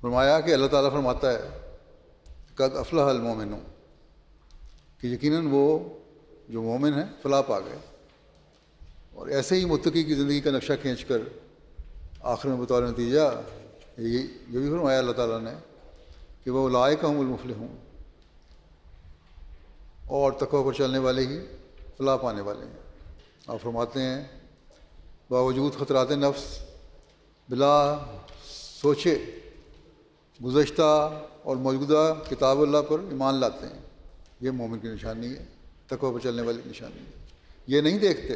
فرمایا کہ اللہ تعالیٰ فرماتا ہے قد افلح المومنون کہ یقیناً وہ جو مومن ہیں فلاح پا گئے. اور ایسے ہی متقی کی زندگی کا نقشہ کھینچ کر آخر میں بطور نتیجہ یہ بھی فرمایا اللہ تعالیٰ نے کہ وہ اولئک هم المفلحون، اور تقوی پر چلنے والے ہی فلاح پانے والے ہیں. آپ فرماتے ہیں باوجود خطرات نفس بلا سوچے گزشتہ اور موجودہ کتاب اللہ پر ایمان لاتے ہیں. یہ مومن کی نشانی ہے، تقوی پر چلنے والی کی نشانی ہے. یہ نہیں دیکھتے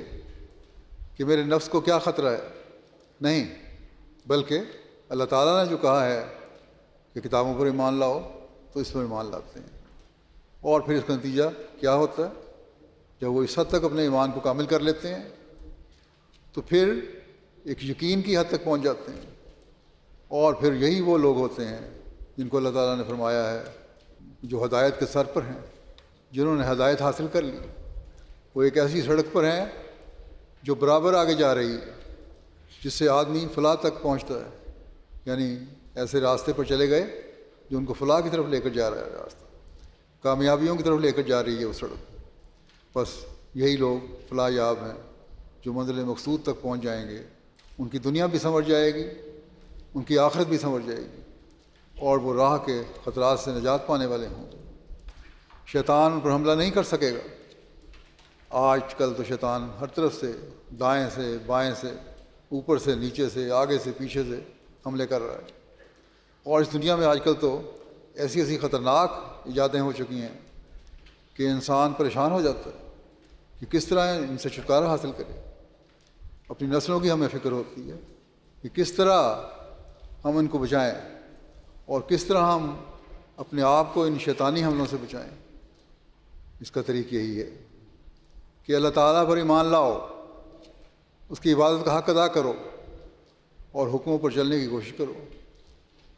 کہ میرے نفس کو کیا خطرہ ہے، نہیں، بلکہ اللہ تعالیٰ نے جو کہا ہے کہ کتابوں پر ایمان لاؤ تو اس پر ایمان لاتے ہیں. اور پھر اس کا نتیجہ کیا ہوتا ہے؟ جب وہ اس حد تک اپنے ایمان کو کامل کر لیتے ہیں تو پھر ایک یقین کی حد تک پہنچ جاتے ہیں. اور پھر یہی وہ لوگ ہوتے ہیں جن کو اللہ تعالیٰ نے فرمایا ہے جو ہدایت کے سر پر ہیں، جنہوں نے ہدایت حاصل کر لی. وہ ایک ایسی سڑک پر ہیں جو برابر آگے جا رہی ہے، جس سے آدمی فلاح تک پہنچتا ہے. یعنی ایسے راستے پر چلے گئے جو ان کو فلاح کی طرف لے کر جا رہا ہے، راستہ کامیابیوں کی طرف لے کر جا رہی ہے وہ سڑک. بس یہی لوگ فلاح یاب ہیں جو منزل مقصود تک پہنچ جائیں گے. ان کی دنیا بھی سنور جائے گی، ان کی آخرت بھی سنور جائے گی، اور وہ راہ کے خطرات سے نجات پانے والے ہوں. شیطان ان پر حملہ نہیں کر سکے گا. آج کل تو شیطان ہر طرف سے، دائیں سے بائیں سے، اوپر سے نیچے سے، آگے سے پیچھے سے حملے کر رہا ہے. اور اس دنیا میں آج کل تو ایسی ایسی خطرناک ایجادیں ہو چکی ہیں کہ انسان پریشان ہو جاتا ہے کہ کس طرح ان سے چھٹکارا حاصل کرے. اپنی نسلوں کی ہمیں فکر ہوتی ہے کہ کس طرح ہم ان کو بچائیں اور کس طرح ہم اپنے آپ کو ان شیطانی حملوں سے بچائیں. اس کا طریق یہی ہے کہ اللہ تعالیٰ پر ایمان لاؤ، اس کی عبادت کا حق ادا کرو اور حکموں پر چلنے کی کوشش کرو،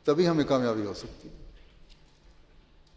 تبھی ہمیں کامیابی ہو سکتی ہے.